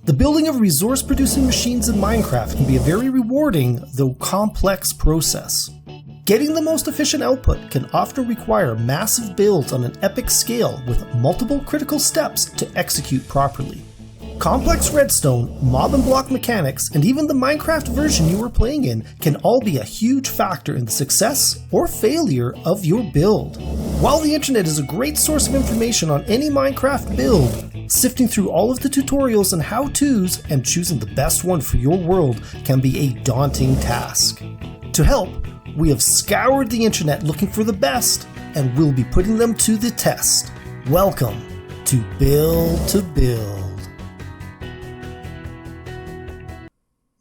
The building of resource-producing machines in Minecraft can be a very rewarding, though complex process. Getting the most efficient output can often require massive builds on an epic scale with multiple critical steps to execute properly. Complex redstone, mob and block mechanics, and even the Minecraft version you are playing in can all be a huge factor in the success or failure of your build. While the internet is a great source of information on any Minecraft build, sifting through all of the tutorials and how-tos and choosing the best one for your world can be a daunting task. To help, we have scoured the internet looking for the best, and we'll be putting them to the test. Welcome to Build to Build.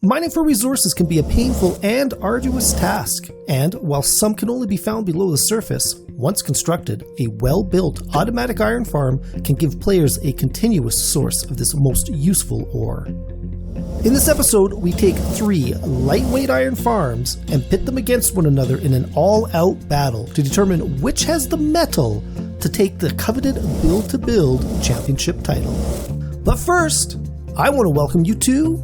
Mining for resources can be a painful and arduous task, and while some can only be found below the surface, once constructed, a well-built automatic iron farm can give players a continuous source of this most useful ore. In this episode, we take 3 lightweight iron farms and pit them against one another in an all-out battle to determine which has the metal to take the coveted Build to Build championship title. But first, I want to welcome you to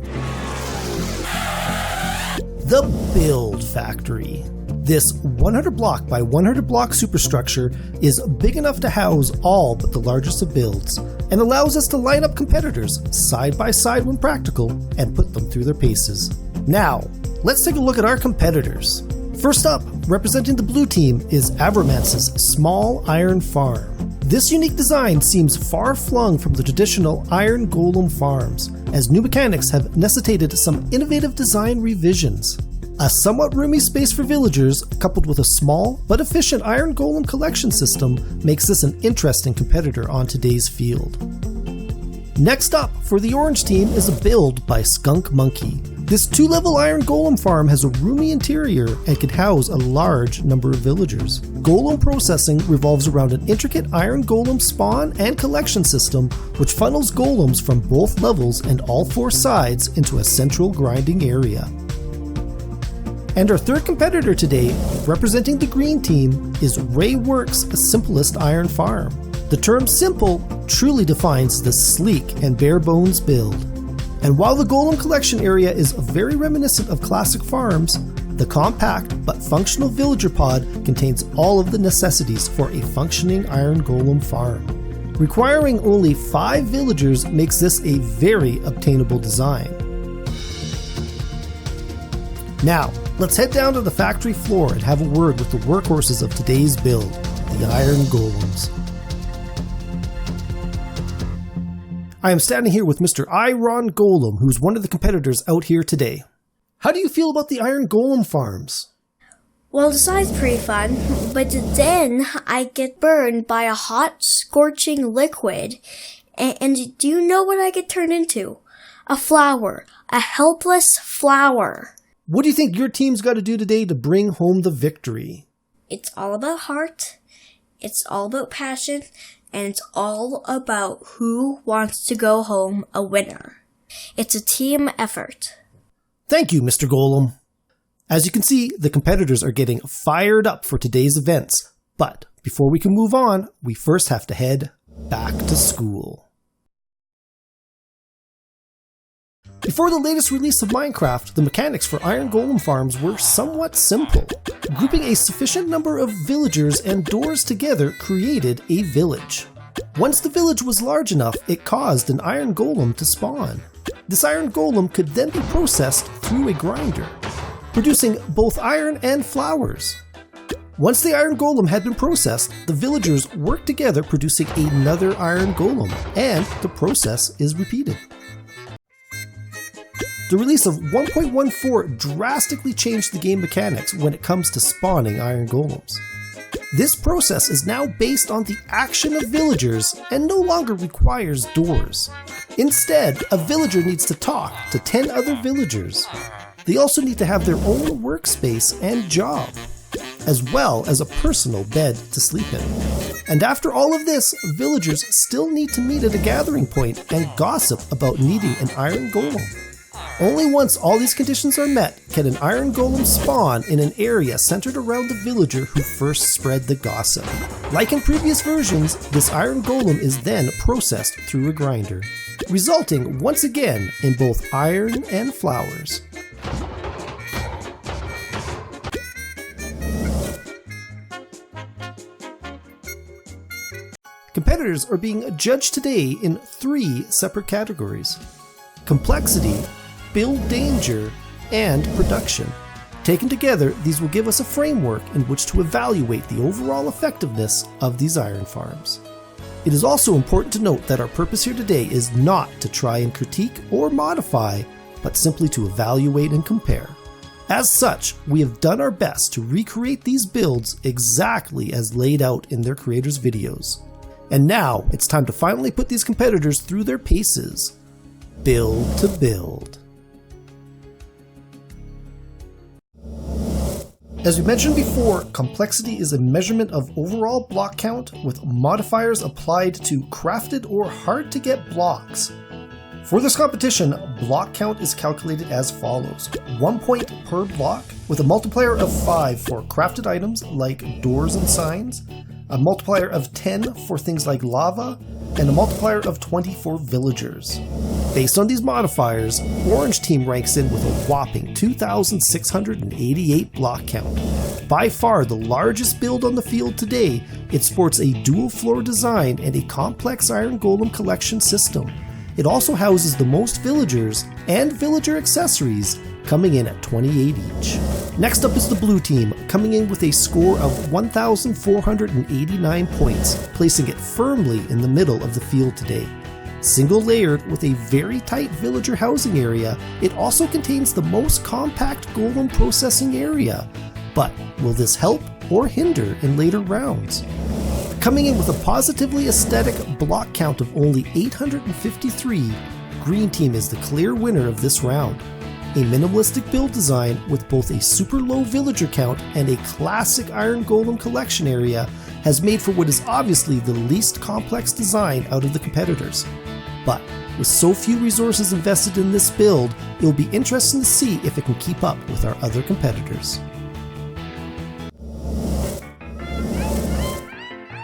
the Build Factory. This 100 block by 100 block superstructure is big enough to house all but the largest of builds, and allows us to line up competitors side by side when practical and put them through their paces. Now, let's take a look at our competitors. First up, representing the blue team is Avromance's small iron farm. This unique design seems far flung from the traditional iron golem farms, as new mechanics have necessitated some innovative design revisions. A somewhat roomy space for villagers, coupled with a small but efficient iron golem collection system, makes this an interesting competitor on today's field. Next up, for the orange team, is a build by Skunk Monkey. This 2-level iron golem farm has a roomy interior and can house a large number of villagers. Golem processing revolves around an intricate iron golem spawn and collection system which funnels golems from both levels and all 4 sides into a central grinding area. And our third competitor today, representing the green team, is Rayworks' simplest iron farm. The term simple truly defines this sleek and bare bones build. And while the golem collection area is very reminiscent of classic farms, the compact but functional villager pod contains all of the necessities for a functioning iron golem farm. Requiring only 5 villagers makes this a very obtainable design. Now, let's head down to the factory floor and have a word with the workhorses of today's build, the iron golems. I am standing here with Mr. Iron Golem, who's one of the competitors out here today. How do you feel about the iron golem farms? Well, the side's pretty fun, but then I get burned by a hot, scorching liquid, and do you know what I get turned into? A flower. A helpless flower. What do you think your team's got to do today to bring home the victory? It's all about heart, it's all about passion, and it's all about who wants to go home a winner. It's a team effort. Thank you, Mr. Golem. As you can see, the competitors are getting fired up for today's events, but before we can move on, we first have to head back to school. Before the latest release of Minecraft, the mechanics for iron golem farms were somewhat simple. Grouping a sufficient number of villagers and doors together created a village. Once the village was large enough, it caused an iron golem to spawn. This iron golem could then be processed through a grinder, producing both iron and flowers. Once the iron golem had been processed, the villagers worked together producing another iron golem, and the process is repeated. The release of 1.14 drastically changed the game mechanics when it comes to spawning iron golems. This process is now based on the action of villagers and no longer requires doors. Instead, a villager needs to talk to 10 other villagers. They also need to have their own workspace and job, as well as a personal bed to sleep in. And after all of this, villagers still need to meet at a gathering point and gossip about needing an iron golem. Only once all these conditions are met can an iron golem spawn in an area centered around the villager who first spread the gossip. Like in previous versions, this iron golem is then processed through a grinder. resulting once again in both iron and flowers. Competitors are being judged today in 3 separate categories: complexity, build danger, and production. Taken together, these will give us a framework in which to evaluate the overall effectiveness of these iron farms. It is also important to note that our purpose here today is not to try and critique or modify, but simply to evaluate and compare. As such, we have done our best to recreate these builds exactly as laid out in their creators' videos. And now, it's time to finally put these competitors through their paces. Build to build. As we mentioned before, complexity is a measurement of overall block count with modifiers applied to crafted or hard to get blocks. For this competition, block count is calculated as follows: 1 point per block, with a multiplier of 5 for crafted items like doors and signs, a multiplier of 10 for things like lava, and a multiplier of 20 for villagers. Based on these modifiers, Orange Team ranks in with a whopping 2,688 block count. By far the largest build on the field today, it sports a dual floor design and a complex iron golem collection system. It also houses the most villagers and villager accessories, coming in at 28 each. Next up is the Blue Team, coming in with a score of 1,489 points, placing it firmly in the middle of the field today. Single layered with a very tight villager housing area, it also contains the most compact golem processing area. But will this help or hinder in later rounds? Coming in with a positively aesthetic block count of only 853, Green Team is the clear winner of this round. A minimalistic build design with both a super low villager count and a classic iron golem collection area has made for what is obviously the least complex design out of the competitors. But with so few resources invested in this build, it will be interesting to see if it can keep up with our other competitors.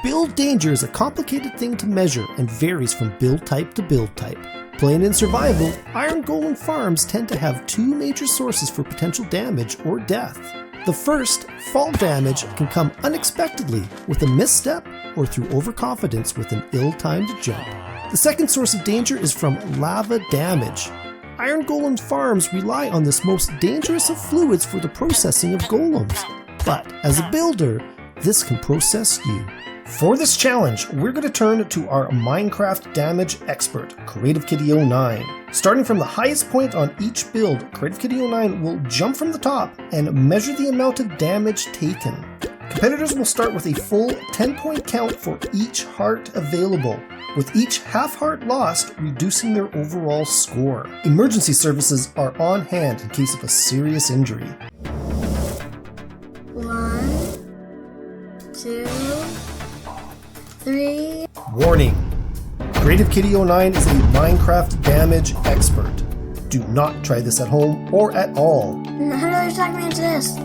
Build danger is a complicated thing to measure and varies from build type to build type. Playing in survival, Iron Golem Farms tend to have 2 major sources for potential damage or death. The first, fall damage, can come unexpectedly with a misstep or through overconfidence with an ill-timed jump. The second source of danger is from lava damage. Iron Golem Farms rely on this most dangerous of fluids for the processing of golems, but as a builder, this can process you. For this challenge, we're going to turn to our Minecraft damage expert, CreativeKitty09. Starting from the highest point on each build, CreativeKitty09 will jump from the top and measure the amount of damage taken. Competitors will start with a full 10-point count for each heart available, with each half heart lost reducing their overall score. Emergency services are on hand in case of a serious injury. 1, 2, 3. Warning! CreativeKitty09 is a Minecraft damage expert. Do not try this at home or at all. How do I talk me into this?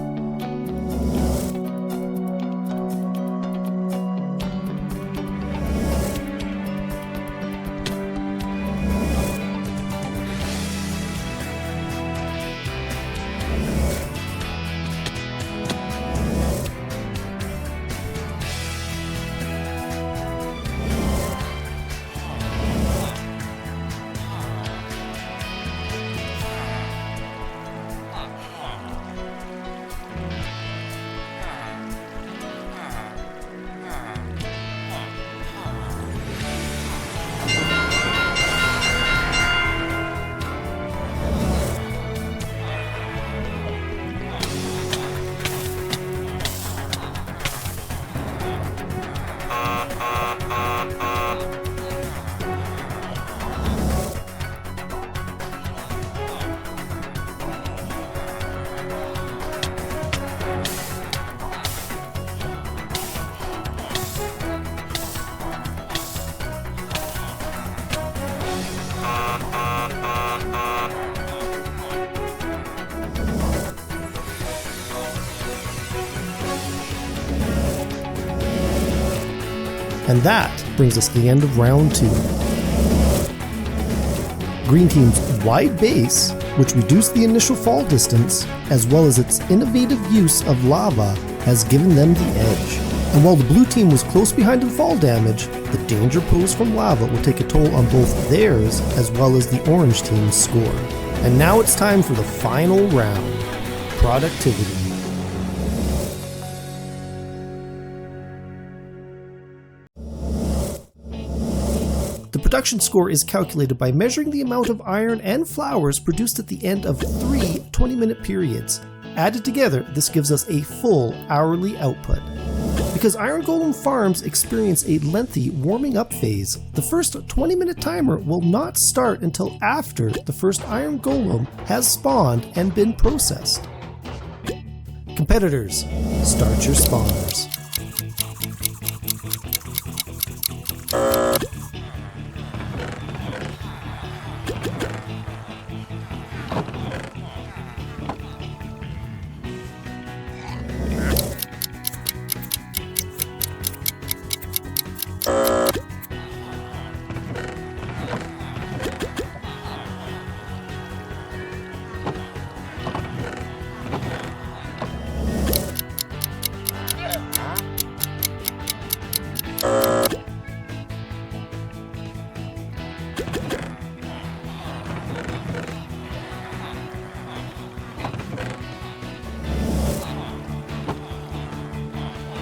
And that brings us to the end of round 2. Green Team's wide base, which reduced the initial fall distance, as well as its innovative use of lava, has given them the edge. And while the blue team was close behind in fall damage, the danger posed from lava will take a toll on both theirs as well as the orange team's score. And now it's time for the final round, productivity. The production score is calculated by measuring the amount of iron and flowers produced at the end of 3 20-minute periods. Added together, this gives us a full hourly output. Because Iron Golem Farms experience a lengthy warming up phase, the first 20-minute timer will not start until after the first Iron Golem has spawned and been processed. Competitors, start your spawners.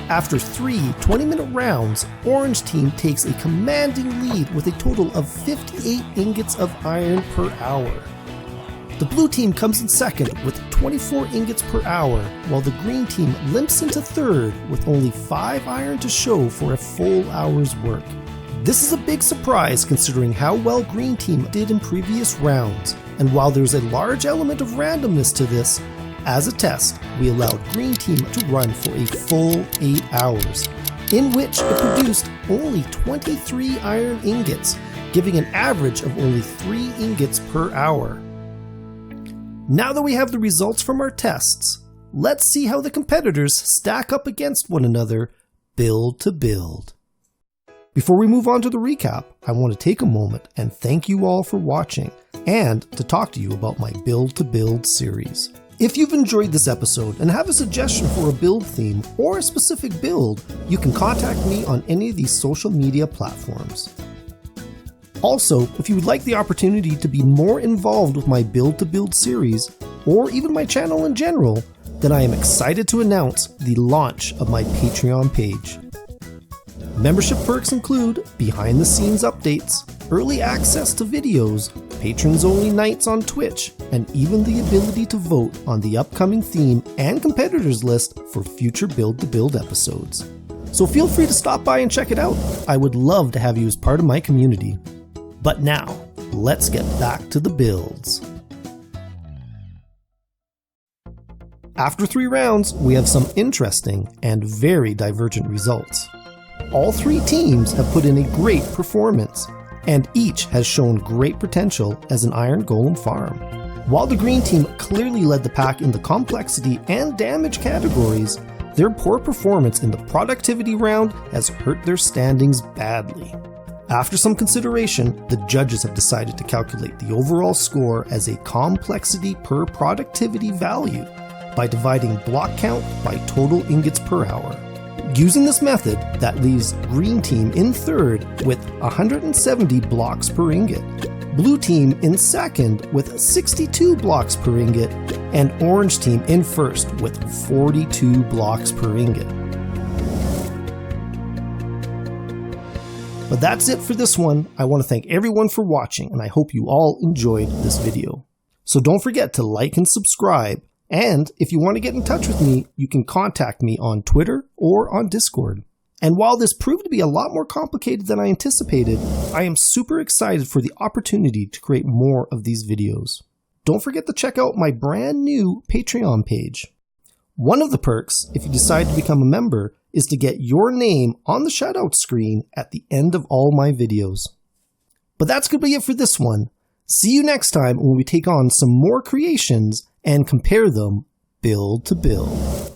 After 3 20-minute rounds, Orange Team takes a commanding lead with a total of 58 ingots of iron per hour. The Blue Team comes in second with 24 ingots per hour, while the Green Team limps into third with only 5 iron to show for a full hour's work. This is a big surprise considering how well Green Team did in previous rounds, and while there's a large element of randomness to this, as a test, we allowed Green Team to run for a full 8 hours, in which it produced only 23 iron ingots, giving an average of only 3 ingots per hour. Now that we have the results from our tests, let's see how the competitors stack up against one another, build to build. Before we move on to the recap, I want to take a moment and thank you all for watching, and to talk to you about my Build to Build series. If you've enjoyed this episode and have a suggestion for a build theme or a specific build, you can contact me on any of these social media platforms. Also, if you would like the opportunity to be more involved with my Build to Build series, or even my channel in general, then I am excited to announce the launch of my Patreon page. Membership perks include behind the scenes updates, early access to videos, patrons only nights on Twitch, and even the ability to vote on the upcoming theme and competitors list for future Build to Build episodes. So feel free to stop by and check it out. I would love to have you as part of my community. But now, let's get back to the builds. After 3 rounds, we have some interesting and very divergent results. All 3 teams have put in a great performance, and each has shown great potential as an Iron Golem farm. While the Green Team clearly led the pack in the complexity and damage categories, their poor performance in the productivity round has hurt their standings badly. After some consideration, the judges have decided to calculate the overall score as a complexity per productivity value by dividing block count by total ingots per hour. Using this method, that leaves Green Team in third with 170 blocks per ingot, Blue Team in second with 62 blocks per ingot, and Orange Team in first with 42 blocks per ingot. But that's it for this one. I want to thank everyone for watching, and I hope you all enjoyed this video. So don't forget to like and subscribe. And if you want to get in touch with me, you can contact me on Twitter or on Discord. And while this proved to be a lot more complicated than I anticipated, I am super excited for the opportunity to create more of these videos. Don't forget to check out my brand new Patreon page. One of the perks, if you decide to become a member, is to get your name on the shoutout screen at the end of all my videos. But that's going to be it for this one. See you next time when we take on some more creations and compare them build to build.